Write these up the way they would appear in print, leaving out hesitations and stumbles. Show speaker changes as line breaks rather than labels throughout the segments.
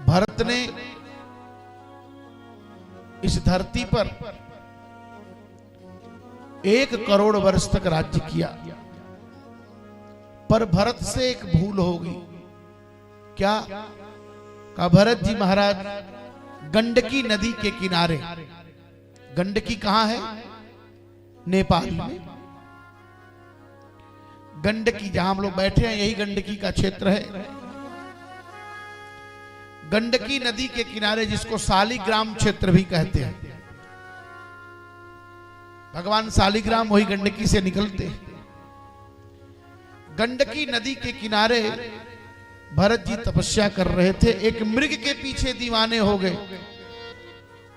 भरत ने इस धरती पर 1 करोड़ वर्ष तक राज्य किया, पर भरत से एक भूल हो गई। क्या? कहा भरत जी महाराज, गंडकी नदी के किनारे, गंडकी कहां है? नेपाल में। गंडकी जहां हम लोग बैठे हैं यही गंडकी का क्षेत्र है। गंडकी नदी के किनारे, जिसको शालिग्राम क्षेत्र भी कहते हैं, भगवान शालिग्राम वही गंडकी से निकलते हैं। गंडकी नदी के किनारे भरत जी तपस्या कर रहे थे, एक मृग के पीछे दीवाने हो गए।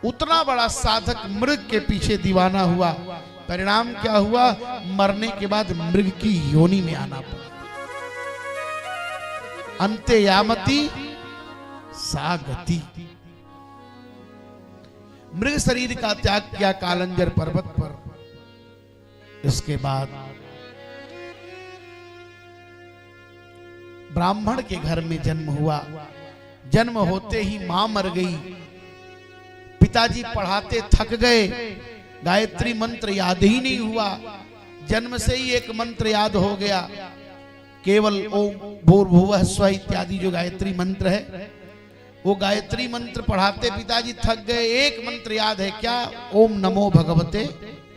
उतना बड़ा साधक मृग के पीछे दीवाना हुआ, परिणाम क्या हुआ? मरने के बाद मृग की योनि में आना पड़ा। अंते यामति सा गति। मृग शरीर का त्याग किया कालंजर पर्वत पर। इसके बाद ब्राह्मण के घर में जन्म हुआ। जन्म होते ही मां मर गई। पिताजी पढ़ाते थक गए, गायत्री मंत्र याद ही नहीं हुआ। जन्म से ही एक मंत्र याद हो गया, केवल ओम भूर्भुवः स्वः इत्यादि जो गायत्री मंत्र है, वो गायत्री मंत्र पढ़ाते पिताजी थक गए। एक मंत्र याद है, क्या? ओम नमो भगवते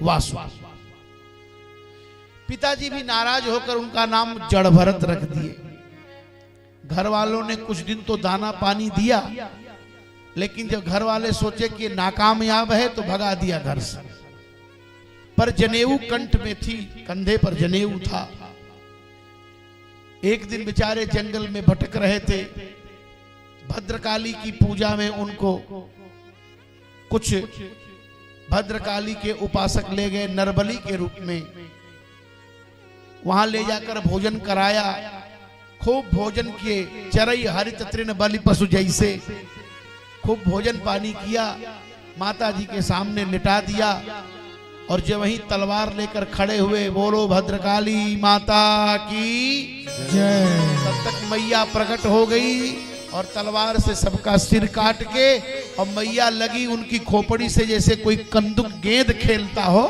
वासुदेवाय। पिताजी भी नाराज होकर उनका नाम जड़ भरत रख दिए। घर वालों ने कुछ दिन तो दाना पानी दिया, लेकिन जब घर वाले सोचे कि नाकामयाब है तो भगा दिया घर से। पर जनेऊ कंठ में थी, कंधे पर जनेऊ था। एक दिन बेचारे जंगल में भटक रहे थे। भद्रकाली की पूजा में उनको कुछ भद्रकाली के उपासक ले गए नरबली के रूप में। वहां ले जाकर भोजन कराया, खूब भोजन किए, चरई हरित तृण बलि पशु जैसे खूब भोजन पानी किया। माता जी के सामने लिटा दिया, और जब वही तलवार लेकर खड़े हुए, बोलो भद्रकाली माता की जय, तब तक मैया प्रकट हो गई और तलवार से सबका सिर काट के, और मैया लगी उनकी खोपड़ी से जैसे कोई कंदुक गेंद खेलता हो,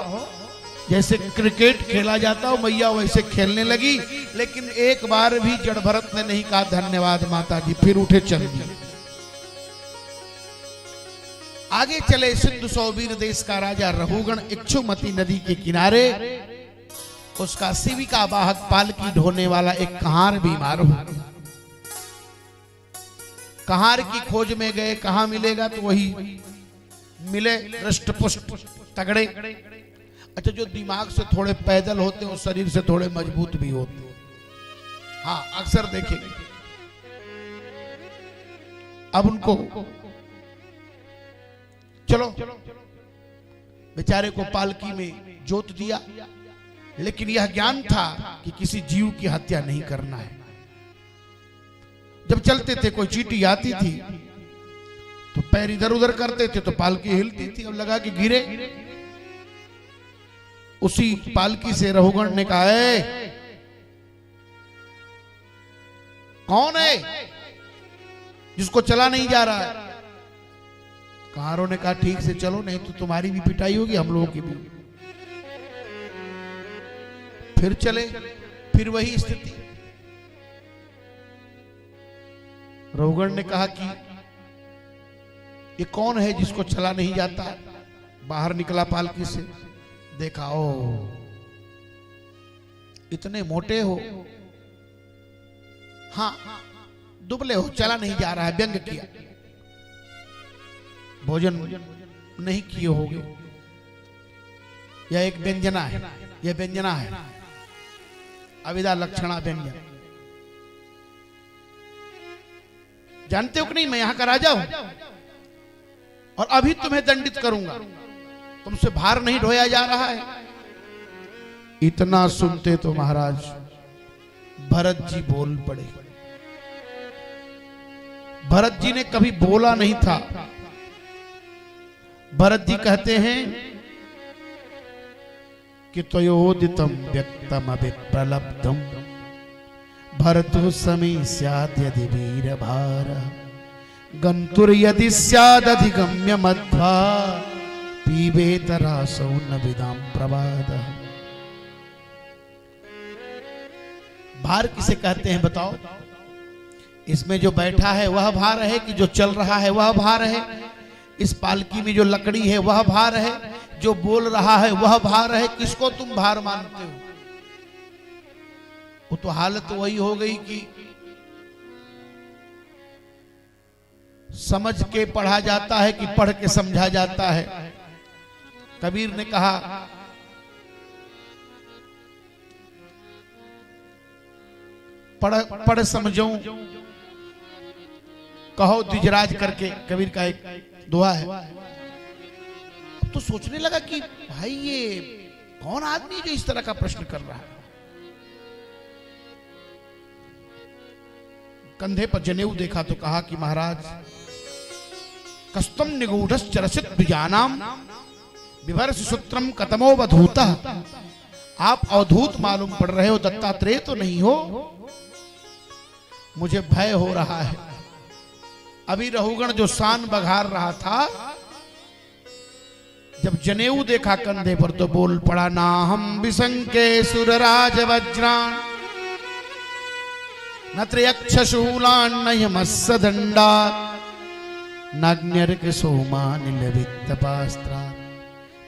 जैसे क्रिकेट खेला जाता हो, मैया वैसे खेलने लगी। लेकिन एक बार भी जड़ भरत ने नहीं कहा धन्यवाद माता जी, फिर उठे चल दिए। आगे चले, सिंधु सौवीर देश का राजा रहुगण इक्षुमती नदी के किनारे, उसका शिविका वाहक पालकी ढोने वाला एक कहार बीमार हो। कहार की खोज में गए, कहां मिलेगा? तो वही मिले रष्ट पुष्ट तगड़े। अच्छा, जो दिमाग से थोड़े पैदल होते हैं, शरीर से थोड़े मजबूत भी होते हैं। हाँ, अक्सर देखेंगे। अब उनको चलो बेचारे को पालकी में जोत दिया, लेकिन यह ज्ञान था कि किसी जीव की हत्या नहीं करना है। जब चलते थे, कोई चींटी आती थी तो पैर इधर उधर करते थे तो पालकी हिलती थी। अब लगा कि गिरे, उसी पालकी से रहुगण ने कहा, कौन है जिसको चला नहीं जा रहा है? कहारों ने कहा ठीक से चलो, नहीं तो तुम्हारी भी पिटाई होगी, हम लोगों की भी। फिर चले, फिर वही स्थिति। रहुगण ने कहा कि ये कौन है जिसको चला नहीं जाता? बाहर निकला पालकी से, देखा, ओ इतने मोटे हो, हाँ दुबले हो, चला नहीं जा रहा है। व्यंग किया, भोजन नहीं किए होगे। यह एक व्यंजना है, यह व्यंजना है, अविदा लक्षणा व्यंजन। जानते हो कि नहीं, मैं यहां का राजा हूं और अभी तुम्हें दंडित करूंगा, तुमसे भार नहीं ढोया जा रहा है। इतना सुनते तो महाराज भरत जी बोल पड़े। भरत जी ने कभी बोला नहीं था। भरत जी कहते हैं कि त्वयोदितम व्यक्तम अभिप्रलब्धम भरतो समी स्यात् यदि वीर भार गंतुर यदि स्यादधिगम्य मध्वा पीबेतरासौ न विदाम प्रवाद। भार किसे कहते हैं बताओ? इसमें जो बैठा है वह भार है कि जो चल रहा है वह भार है? इस पालकी में जो लकड़ी है वह भार है? जो बोल रहा है वह भार है? किसको तुम भार मानते हो? वो तो हालत वही हो गई कि समझ के पढ़ा जाता है कि पढ़ के समझा जाता है। कबीर ने कहा पढ़ समझो कहो द्विजराज करके कबीर का एक दुआ है। अब तो सोचने लगा कि भाई ये कौन आदमी जो इस तरह का प्रश्न कर रहा है। कंधे पर जनेऊ देखा तो कहा कि महाराज कस्तम निगूढ़श्चरसित द्विजानाम विभर्ष सूत्रम कतमोवधूता। आप अवधूत मालूम पड़ रहे हो, दत्तात्रेय तो नहीं हो। मुझे भय हो रहा है। अभी रहुगण जो शान बघार रहा था, जब जनेऊ देखा कंधे पर तो बोल पड़ा ना हम विसंके सुरराज वज्रान न त्रयक्षशूलान न यमस्स दंडा नाग्न्यर्क सोमानिलवित्तपास्त्रा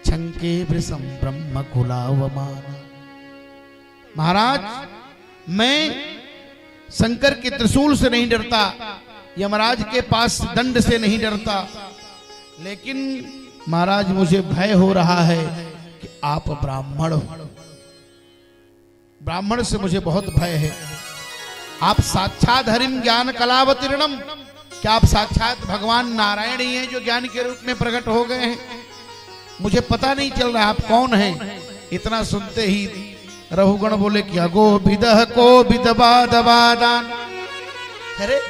छंके वृषम ब्रह्म कुलावमान। महाराज मैं शंकर के त्रिशूल से नहीं डरता, यमराज के पास दंड से नहीं डरता, लेकिन महाराज मुझे भय हो रहा है कि आप ब्राह्मण हो। ब्राह्मण से मुझे बहुत भय है। आप साक्षात हरिम ज्ञान कलावतीर्णम, क्या आप साक्षात भगवान नारायण ही हैं जो ज्ञान के रूप में प्रकट हो गए हैं? मुझे पता नहीं चल रहा आप कौन हैं। इतना सुनते ही रहुगण बोले कि अगो विदह को विदबादबादान। अरे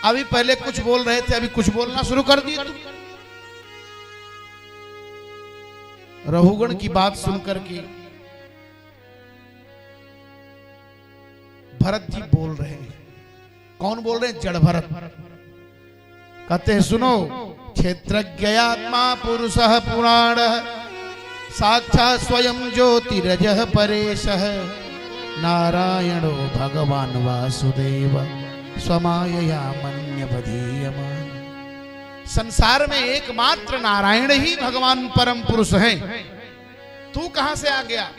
अभी पहले कुछ बोल रहे थे, अभी कुछ बोलना शुरू कर दिए तुम। रहुगण की बात सुनकर के भरत जी बोल रहे हैं। कौन बोल रहे हैं? जड़ भरत। कहते हैं सुनो, क्षेत्रज्ञात्मा पुरुषः पुराण साक्षात् स्वयं ज्योतिरजः परेशः नारायणो भगवान वासुदेव स्वमायया मन्यवधीयमान। संसार में एकमात्र नारायण ही भगवान परम पुरुष हैं। तू कहां से आ गया?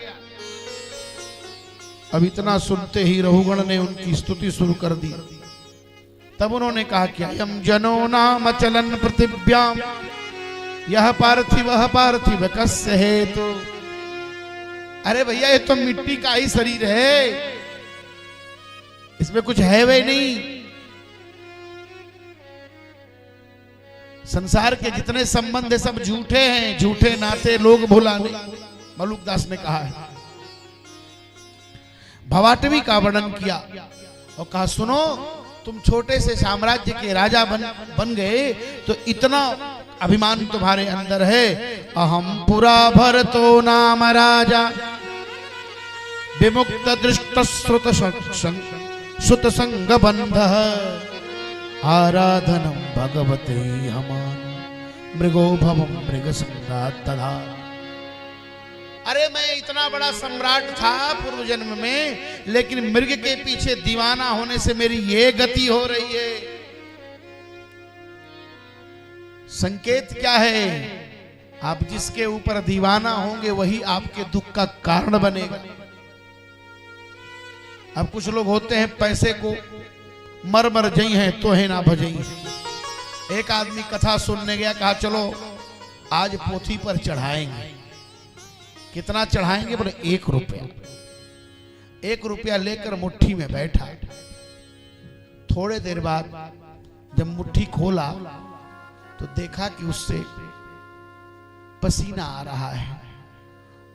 अब इतना सुनते ही रहुगण ने उनकी स्तुति शुरू कर दी। तब उन्होंने कहा कि अयम जनो नाम चलन पृथिव्याम यह पार्थिव कस्य हेतु। अरे भैया ये तो मिट्टी का ही शरीर है, इसमें कुछ है वे नहीं। संसार के जितने संबंध है सब झूठे हैं, झूठे नाते लोग भुलाने। मलुकदास ने कहा है। भवाटवी का वर्णन किया और कहा सुनो, तुम छोटे से साम्राज्य के राजा बन गए तो इतना अभिमान तुम्हारे अंदर है। अहम पुरा भरतो नाम राजा विमुक्त दृष्ट श्रुत संग बंध आराधनम भगवते हमान मृगो भवम मृग संगात तथा। अरे मैं इतना बड़ा सम्राट था पूर्व जन्म में, लेकिन मृग के पीछे दीवाना होने से मेरी ये गति हो रही है। संकेत क्या है? आप जिसके ऊपर दीवाना होंगे वही आपके दुख का कारण बनेगा। अब कुछ लोग होते हैं पैसे को मर मर जई हैं तो है ना भजई। एक आदमी कथा सुनने गया, कहा चलो आज पोथी पर चढ़ाएंगे। कितना चढ़ाएंगे? बोले 1 रुपया। 1 रुपया लेकर मुट्ठी में बैठा। थोड़े देर बाद जब मुट्ठी खोला तो देखा कि उससे पसीना आ रहा है।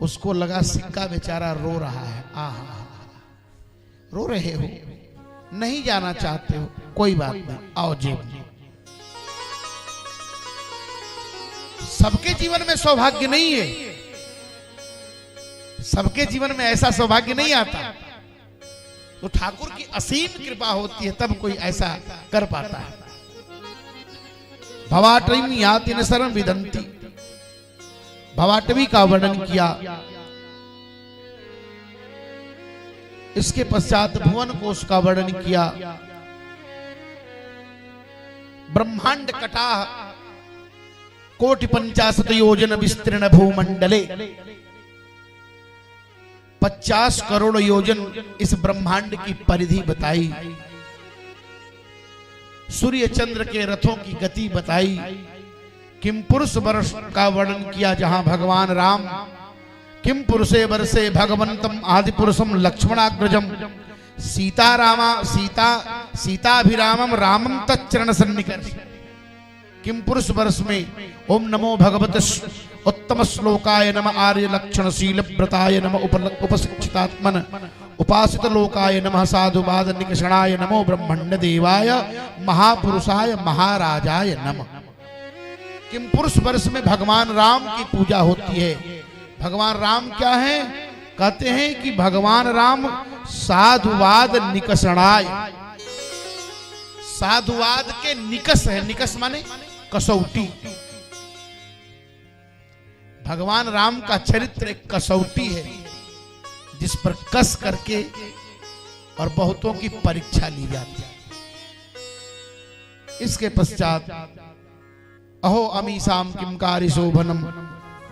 उसको लगा सिक्का बेचारा रो रहा है। आहा, रो रहे हो, नहीं जाना चाहते हो, कोई बात नहीं, आओ जेब में। सबके जीवन में सौभाग्य नहीं है, सबके जीवन में ऐसा सौभाग्य नहीं आता। तो ठाकुर की असीम कृपा होती है तब कोई ऐसा कर पाता है। भवाटवीं याति न सर्वं विदन्ति। भवाटवी का वर्णन किया। इसके पश्चात भुवन कोश का वर्णन किया। ब्रह्मांड कटाह कोटि 50 योजन विस्तीर्ण भूमंडले, 50 करोड़ योजन इस ब्रह्मांड की परिधि बताई। सूर्य चंद्र के रथों की गति बताई। किम पुरुष वर्ष का वर्णन किया, जहां भगवान राम किम पुरुषे वर्षे भगवंतम आदि पुरुषम लक्ष्मणाग्रजम सीताभिरामम रामम तच्चरण सन्निकर्ष। किम पुरुष वर्ष में ओम नमो भगवते उत्तम श्लोकाय नमः आर्य लक्षण शील व्रताय नमः उपशिक्षितात्मन उपासित लोकाय नमः साधुवाद निकषणाय नमो ब्रह्मण्य देवाय महापुरुषाय महाराजाय नमः। किम पुरुष वर्ष में भगवान राम की पूजा होती है। भगवान राम क्या है? कहते हैं कि भगवान राम साधुवाद निकषणाय, साधुवाद के निकष है। निकष माने कसौटी। भगवान राम का चरित्र एक कसौटी है, जिस पर कस करके और बहुतों की परीक्षा ली जाती है। इसके पश्चात अहो अमीसाम किमकारी शोभनम,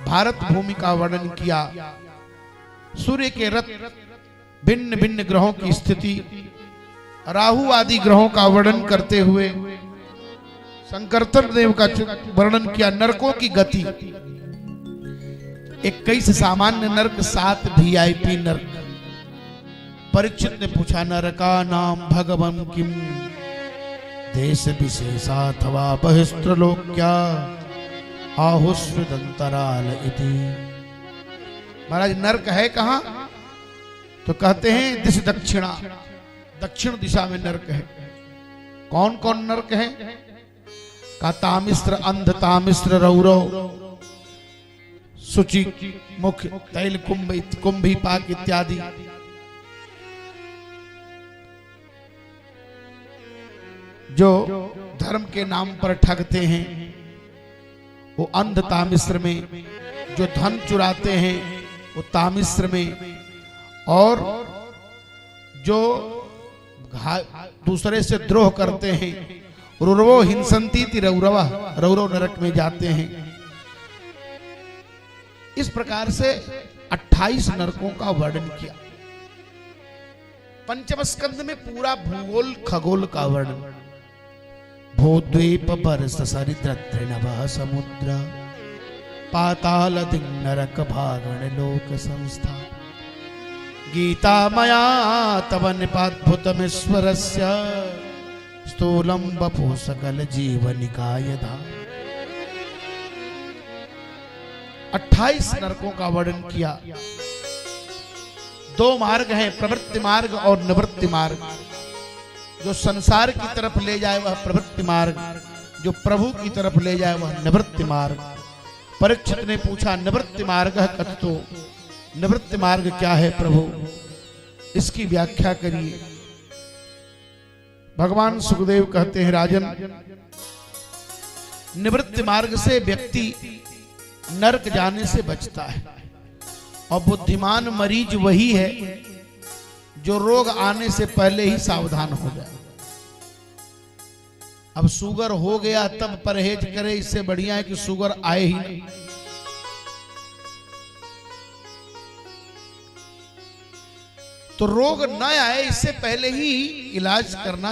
भारत भूमि का वर्णन किया। सूर्य के रथ, भिन्न भिन्न ग्रहों की स्थिति, राहु आदि ग्रहों का वर्णन करते हुए शंकरतर देव का वर्णन किया। नरकों की गति, 21 सामान्य नरक, 7 VIP नरक। परीक्षित ने पूछा, नरका नाम भगवं किम देश विशेषाथवा बहिस्त्रलोक्या आहुस्विदंतराल इति। महाराज नरक है कहां? तो कहते हैं दिश दक्षिणा, दक्षिण दिशा में नरक है। कौन कौन नरक है? का तामिस्त्र, अंध तामिस्त्र, रौरव, शुचि मुख, तैल कुंभ, कुंभी पाक इत्यादि। जो धर्म के नाम पर ठगते हैं वो अंध तामिस्र में, जो धन चुराते हैं वो तामिस्र में, और जो दूसरे से द्रोह करते हैं रुरवो हिंसंती ति रौरवा, रौरव नरक में जाते हैं। इस प्रकार से 28 नरकों का वर्णन किया। पंचम स्कंद में पूरा भूगोल खगोल का वर्णन। भूद्वीप बरस सरिद्र तृणव समुद्र पाताल दिन नरक भागण लोक संस्था गीता मया तव निपाद्भुतमीश्वरस्य स्थूलम बपु सकल जीवनिकाय धा। 28 नरकों का वर्णन किया। 2 मार्ग हैं, प्रवृत्ति मार्ग और निवृत्ति मार्ग। जो संसार की तरफ ले जाए वह प्रवृत्ति मार्ग, जो प्रभु की तरफ ले जाए वह निवृत्ति मार्ग। परीक्षित ने पूछा, निवृत्ति मार्ग कथतो, निवृत्ति मार्ग क्या है प्रभु? इसकी व्याख्या करिए। भगवान सुखदेव कहते हैं, राजन निवृत्ति मार्ग से व्यक्ति नरक जाने से बचता है, और बुद्धिमान मरीज वही है जो रोग आने से पहले ही सावधान हो जाए। अब शुगर हो गया तब परहेज करे, इससे बढ़िया है कि शुगर आए ही नहीं। तो रोग न आए इससे पहले ही इलाज करना